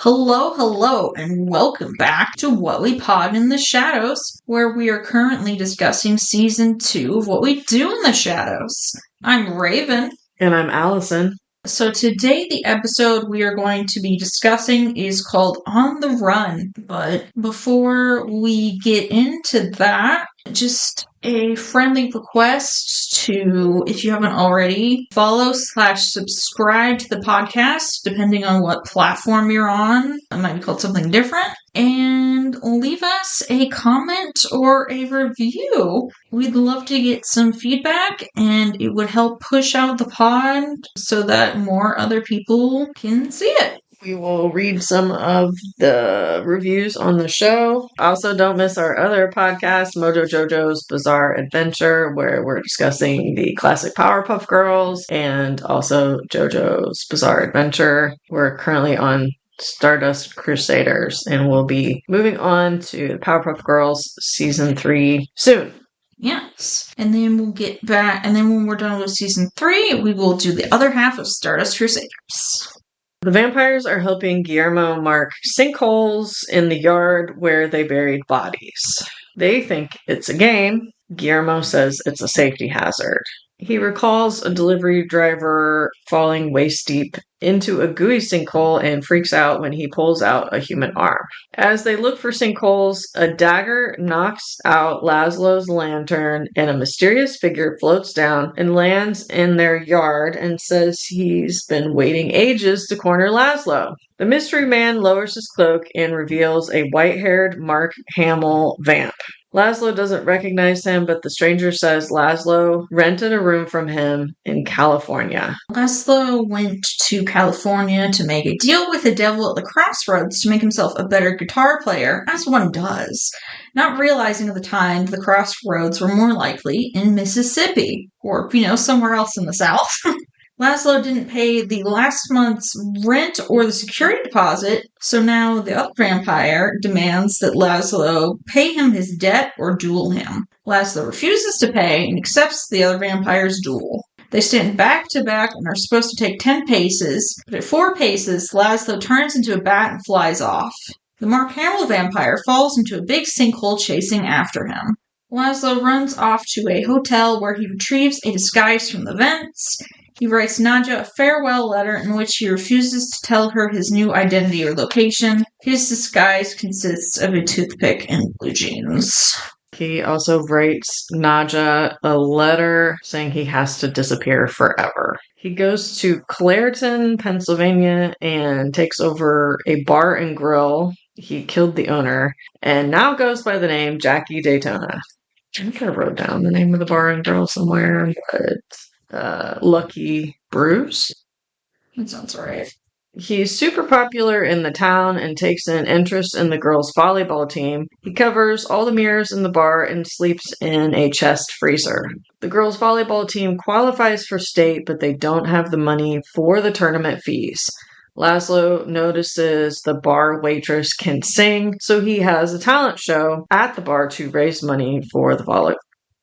Hello, and welcome back to What We Pod in the Shadows, where we are currently discussing Season 2 of What We Do in the Shadows. I'm Raven. And I'm Alison. So today the episode we are going to be discussing is called On the Run. But before we get into that, just a friendly request to, if you haven't already, follow/subscribe to the podcast, depending on what platform you're on. It might be called something different. And leave us a comment or a review. We'd love to get some feedback, and it would help push out the pod so that more other people can see it. We will read some of the reviews on the show. Also, don't miss our other podcast, Mojo Jojo's Bizarre Adventure, where we're discussing the classic Powerpuff Girls and also JoJo's Bizarre Adventure. We're currently on Stardust Crusaders, and we'll be moving on to Powerpuff Girls Season 3 soon. Yes. And then we'll get back, and then when we're done with Season 3, we will do the other half of Stardust Crusaders. The vampires are helping Guillermo mark sinkholes in the yard where they buried bodies. They think it's a game. Guillermo says it's a safety hazard. He recalls a delivery driver falling waist deep into a gooey sinkhole and freaks out when he pulls out a human arm. As they look for sinkholes, a dagger knocks out Laszlo's lantern and a mysterious figure floats down and lands in their yard and says he's been waiting ages to corner Laszlo. The mystery man lowers his cloak and reveals a white-haired Mark Hamill vamp. Laszlo doesn't recognize him, but the stranger says Laszlo rented a room from him in California. Laszlo went to California to make a deal with the devil at the crossroads to make himself a better guitar player, as one does, not realizing at the time the crossroads were more likely in Mississippi, or, somewhere else in the South. Laszlo didn't pay the last month's rent or the security deposit, so now the other vampire demands that Laszlo pay him his debt or duel him. Laszlo refuses to pay and accepts the other vampire's duel. They stand back to back and are supposed to take 10 paces, but at 4 paces, Laszlo turns into a bat and flies off. The Mark Hamill vampire falls into a big sinkhole chasing after him. Laszlo runs off to a hotel where he retrieves a disguise from the vents. He writes Nadja a farewell letter in which he refuses to tell her his new identity or location. His disguise consists of a toothpick and blue jeans. He also writes Nadja a letter saying he has to disappear forever. He goes to Clairton, Pennsylvania, and takes over a bar and grill. He killed the owner and now goes by the name Jackie Daytona. I think I wrote down the name of the bar and grill somewhere, but Lucky Bruce. That sounds right. He's super popular in the town and takes an interest in the girls' volleyball team. He covers all the mirrors in the bar and sleeps in a chest freezer. The girls' volleyball team qualifies for state, but they don't have the money for the tournament fees. Laszlo notices the bar waitress can sing, so he has a talent show at the bar to raise money for the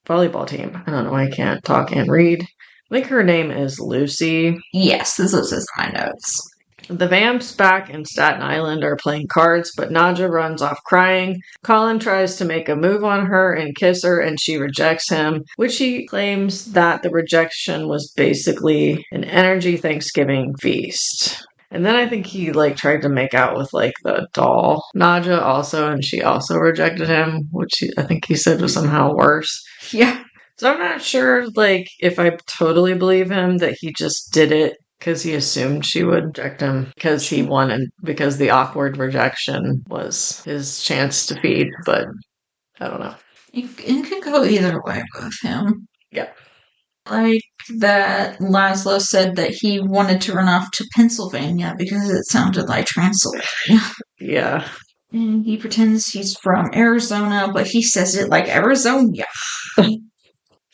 volleyball team. I don't know why I can't talk and read. I think her name is Lucy. Yes, this is in my notes. The vamps back in Staten Island are playing cards, but Nadja runs off crying. Colin tries to make a move on her and kiss her, and she rejects him, which he claims that the rejection was basically an energy Thanksgiving feast. And then I think he tried to make out with the doll Nadja also, and she also rejected him, which I think he said was somehow worse. Yeah. So I'm not sure if I totally believe him that he just did it because he assumed she would reject him because he wanted, because the awkward rejection was his chance to feed, but I don't know. It could go either way with him. Yeah. That Laszlo said that he wanted to run off to Pennsylvania because it sounded like Transylvania. Yeah. And he pretends he's from Arizona, but he says it like Arizona.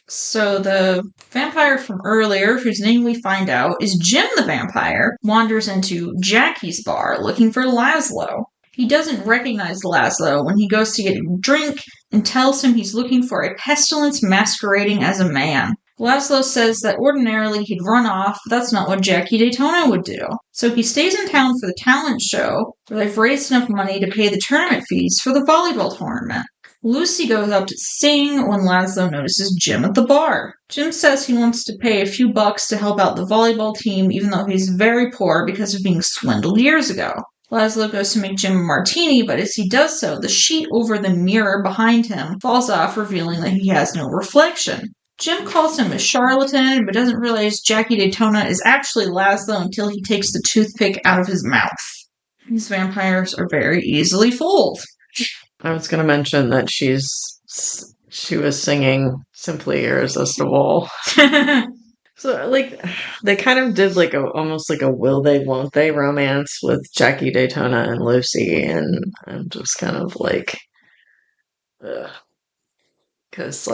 So the vampire from earlier, whose name we find out is Jim the vampire, wanders into Jackie's bar looking for Laszlo. He doesn't recognize Laszlo when he goes to get a drink and tells him he's looking for a pestilence masquerading as a man. Laszlo says that ordinarily he'd run off, but that's not what Jackie Daytona would do. So he stays in town for the talent show, where they've raised enough money to pay the tournament fees for the volleyball tournament. Lucy goes up to sing when Laszlo notices Jim at the bar. Jim says he wants to pay a few bucks to help out the volleyball team, even though he's very poor because of being swindled years ago. Laszlo goes to make Jim a martini, but as he does so, the sheet over the mirror behind him falls off, revealing that he has no reflection. Jim calls him a charlatan, but doesn't realize Jackie Daytona is actually Laszlo until he takes the toothpick out of his mouth. These vampires are very easily fooled. I was going to mention that she was singing Simply Irresistible. So, they kind of did almost like a will they, won't they romance with Jackie Daytona and Lucy, and I'm just kind of like, ugh. Because,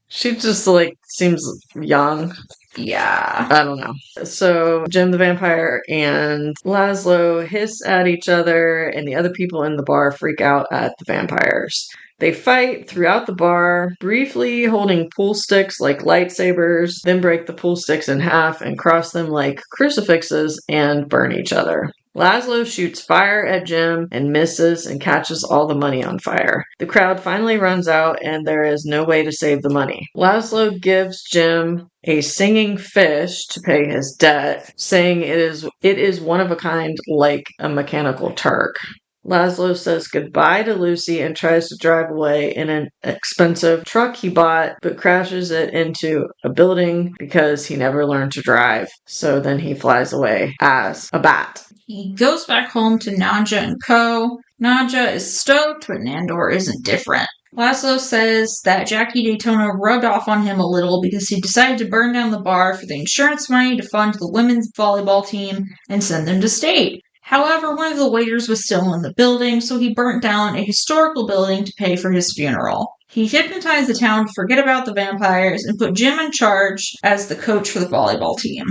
she just, seems young. Yeah. I don't know. So, Jim the Vampire and Laszlo hiss at each other, and the other people in the bar freak out at the vampires. They fight throughout the bar, briefly holding pool sticks like lightsabers, then break the pool sticks in half and cross them like crucifixes and burn each other. Laszlo shoots fire at Jim and misses and catches all the money on fire. The crowd finally runs out and there is no way to save the money. Laszlo gives Jim a singing fish to pay his debt, saying it is one of a kind like a mechanical Turk. Laszlo says goodbye to Lucy and tries to drive away in an expensive truck he bought, but crashes it into a building because he never learned to drive. So then he flies away as a bat. He goes back home to Nadja and Co. Nadja is stoked, but Nandor isn't different. Laszlo says that Jackie Daytona rubbed off on him a little because he decided to burn down the bar for the insurance money to fund the women's volleyball team and send them to state. However, one of the waiters was still in the building, so he burnt down a historical building to pay for his funeral. He hypnotized the town to forget about the vampires and put Jim in charge as the coach for the volleyball team.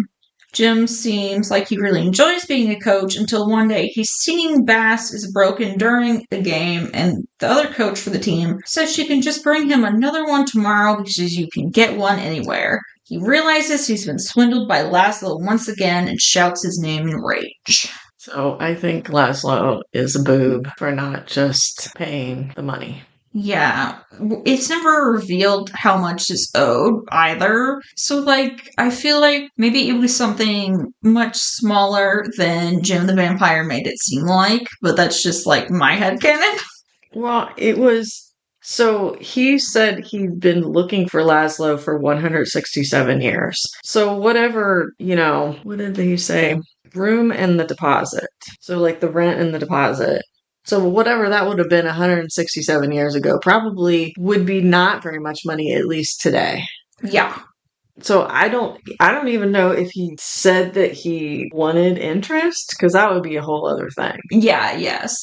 Jim seems like he really enjoys being a coach until one day his singing bass is broken during the game, and the other coach for the team says she can just bring him another one tomorrow because you can get one anywhere. He realizes he's been swindled by Laszlo once again and shouts his name in rage. So I think Laszlo is a boob for not just paying the money. Yeah, it's never revealed how much is owed either. So, I feel like maybe it was something much smaller than Jim the Vampire made it seem like, but that's just my headcanon. Well, it was. So he said he'd been looking for Laszlo for 167 years. So whatever, what did he say? Room and the deposit. So the rent and the deposit. So whatever that would have been 167 years ago probably would be not very much money, at least today. Yeah. So I don't even know if he said that he wanted interest, because that would be a whole other thing. Yeah, yes.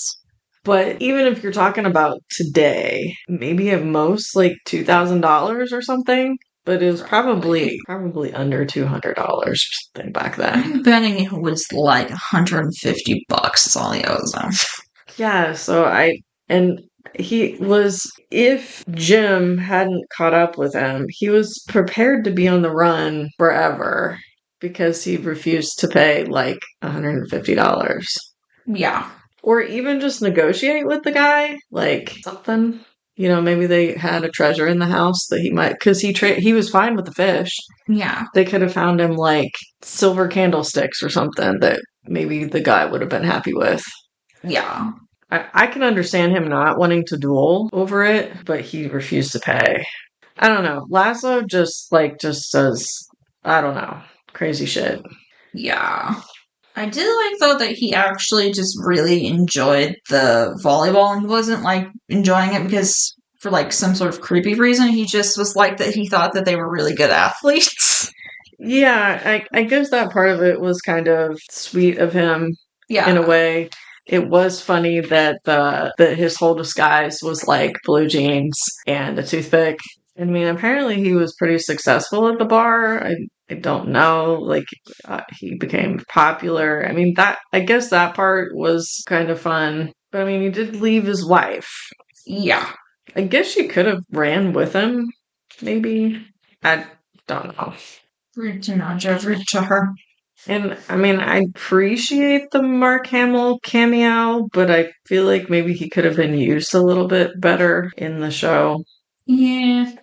But even if you're talking about today, maybe at most $2,000 or something. But it was probably under $200 or something back then. I'm betting it was $150 is all he owes them. Yeah, if Jim hadn't caught up with him, he was prepared to be on the run forever because he refused to pay $150. Yeah. Or even just negotiate with the guy, something. Maybe they had a treasure in the house that he might, because he was fine with the fish. Yeah. They could have found him silver candlesticks or something that maybe the guy would have been happy with. Yeah. I can understand him not wanting to duel over it, but he refused to pay. I don't know. Laszlo just says, I don't know, crazy shit. Yeah. I did though that he actually just really enjoyed the volleyball, and he wasn't enjoying it because for some sort of creepy reason. He just was that he thought that they were really good athletes. Yeah, I guess that part of it was kind of sweet of him. Yeah. In a way. It was funny that his whole disguise was blue jeans and a toothpick. I mean, apparently he was pretty successful at the bar. I don't know. He became popular. I mean, I guess that part was kind of fun. But I mean, he did leave his wife. Yeah. I guess she could have ran with him, maybe. I don't know. Rude to Nadja, rude to her. And I mean, I appreciate the Mark Hamill cameo, but I feel like maybe he could have been used a little bit better in the show. Yeah.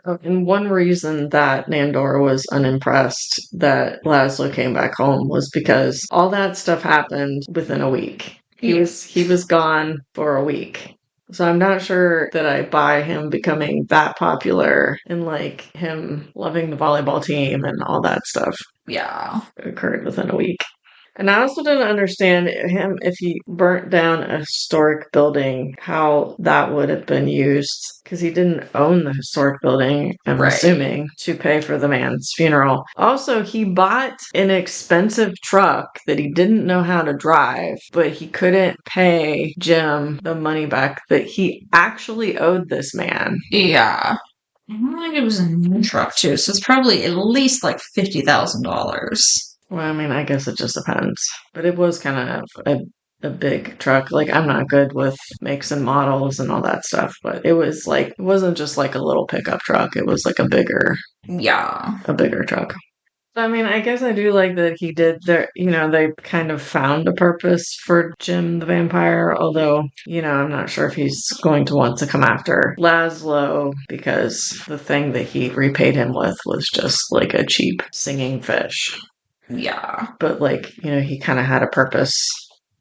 And one reason that Nandor was unimpressed that Laszlo came back home was because all that stuff happened within a week. He was gone for a week. So I'm not sure that I buy him becoming that popular and like him loving the volleyball team and all that stuff. Yeah. It occurred within a week. And I also didn't understand him if he burnt down a historic building, how that would have been used. Because he didn't own the historic building, I'm assuming, to pay for the man's funeral. Also, he bought an expensive truck that he didn't know how to drive, but he couldn't pay Jim the money back that he actually owed this man. Yeah. I think it was a new truck too, so it's probably at least like $50,000. Well, I mean, I guess it just depends. But it was kind of a big truck. Like, I'm not good with makes and models and all that stuff, but it was like, it wasn't just like a little pickup truck. It was like a bigger truck. So, I mean, I guess I do like that he did their, they kind of found a purpose for Jim the vampire, although, I'm not sure if he's going to want to come after Laszlo because the thing that he repaid him with was just like a cheap singing fish. Yeah. But like, he kind of had a purpose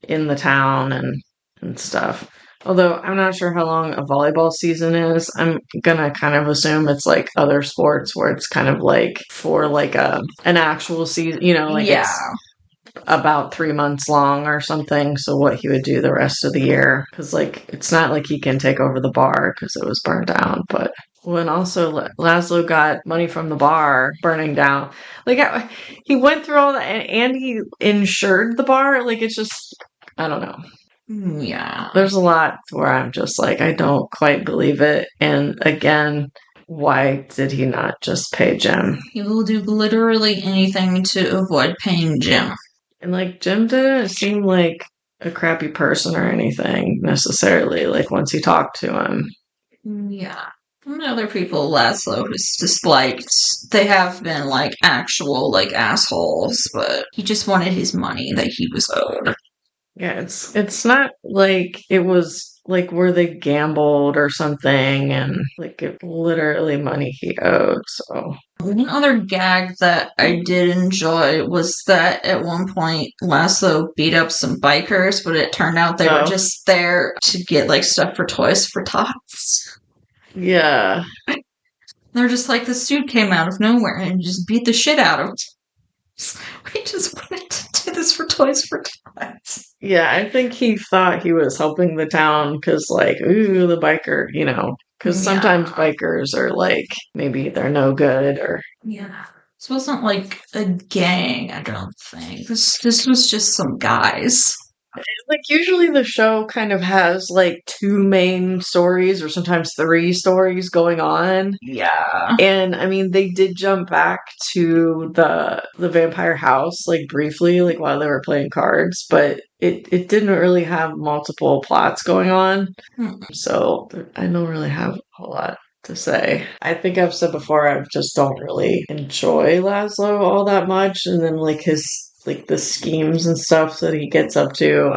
in the town and stuff. Although I'm not sure how long a volleyball season is. I'm gonna kind of assume it's like other sports where it's kind of like for like an actual season, it's about 3 months long or something. So what he would do the rest of the year, because like it's not like he can take over the bar because it was burned down, but. Well, and also Laszlo got money from the bar burning down. Like he went through all that, and he insured the bar. Like it's just, I don't know. Yeah. There's a lot where I'm just like, I don't quite believe it. And again, why did he not just pay Jim? He will do literally anything to avoid paying Jim. And like Jim didn't seem like a crappy person or anything necessarily. Like once he talked to him. Yeah. And other people Laszlo has disliked, they have been like actual like assholes, but he just wanted his money that he was owed. Yeah, it's not like it was like where they gambled or something and like it literally money he owed, so. One other gag that I did enjoy was that at one point Laszlo beat up some bikers, but it turned out they were just there to get like stuff for Toys for Tots. Yeah. They're just like, this dude came out of nowhere and just beat the shit out of us. We just wanted to do this for Toys for Tots. Yeah, I think he thought he was helping the town because, like, ooh, the biker, because sometimes bikers are like, maybe they're no good or. Yeah. This wasn't like a gang, I don't think. This was just some guys. Like usually the show kind of has like 2 main stories or sometimes 3 stories going on. Yeah. And I mean they did jump back to the vampire house like briefly, like while they were playing cards, but it didn't really have multiple plots going on. So I don't really have a whole lot to say. I think I've said before I just don't really enjoy Laszlo all that much, and then like his like the schemes and stuff that he gets up to,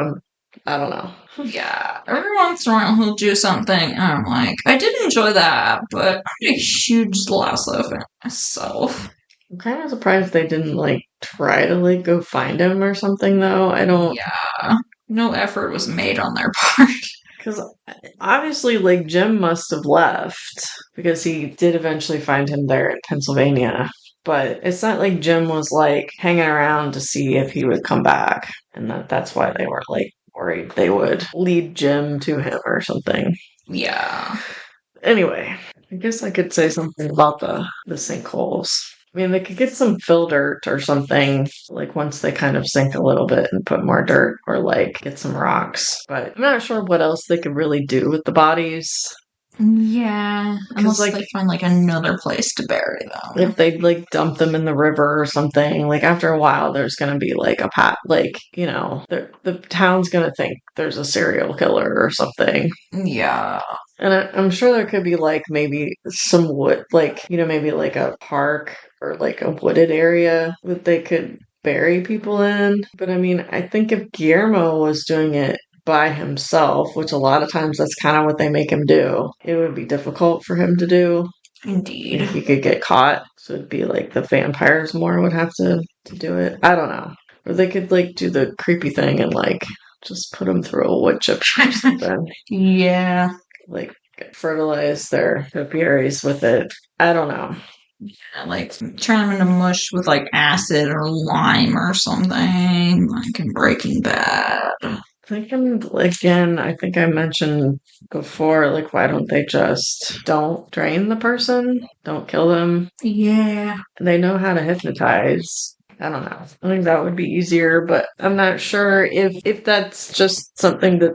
I don't know. Yeah, every once in a while he'll do something, and I'm like, I did enjoy that, but I'm a huge Laszlo fan myself. I'm kind of surprised they didn't like try to like go find him or something though. I don't. Yeah, no effort was made on their part. Because obviously, like, Jim must have left because he did eventually find him there in Pennsylvania. But it's not like Jim was, like, hanging around to see if he would come back. And that's why they were, like, worried they would lead Jim to him or something. Yeah. Anyway, I guess I could say something about the sinkholes. I mean, they could get some fill dirt or something, like once they kind of sink a little bit and put more dirt or like get some rocks. But I'm not sure what else they could really do with the bodies. Yeah, unless like, they find like another place to bury them. If they like dump them in the river or something, like after a while, there's going to be like the town's going to think there's a serial killer or something. Yeah. And I'm sure there could be like maybe some wood, like, maybe like a park or like a wooded area that they could bury people in. But I mean, I think if Guillermo was doing it by himself, which a lot of times that's kind of what they make him do, it would be difficult for him to do. Indeed. He could get caught. So it'd be like the vampires more would have to do it. I don't know. Or they could like do the creepy thing and like just put them through a wood chip or something. Yeah. Like fertilize their topiaries with it. I don't know. Like turn them into mush with like acid or lime or something, like in Breaking Bad. Thinking again, I think I mentioned before, like, why don't they just don't drain the person? Don't kill them. Yeah. They know how to hypnotize. I don't know. I think that would be easier, but I'm not sure if that's just something that,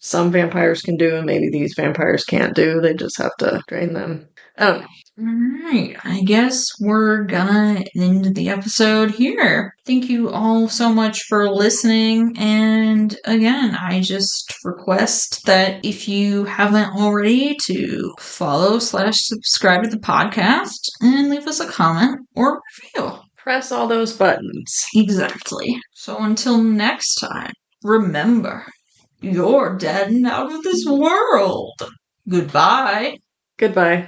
some vampires can do and maybe these vampires can't do. They just have to drain them. I don't know. Alright, I guess we're gonna end the episode here. Thank you all so much for listening, and again, I just request that if you haven't already to follow/subscribe to the podcast and leave us a comment or review. Press all those buttons. Exactly. So until next time, remember, you're dead and out of this world. Goodbye. Goodbye.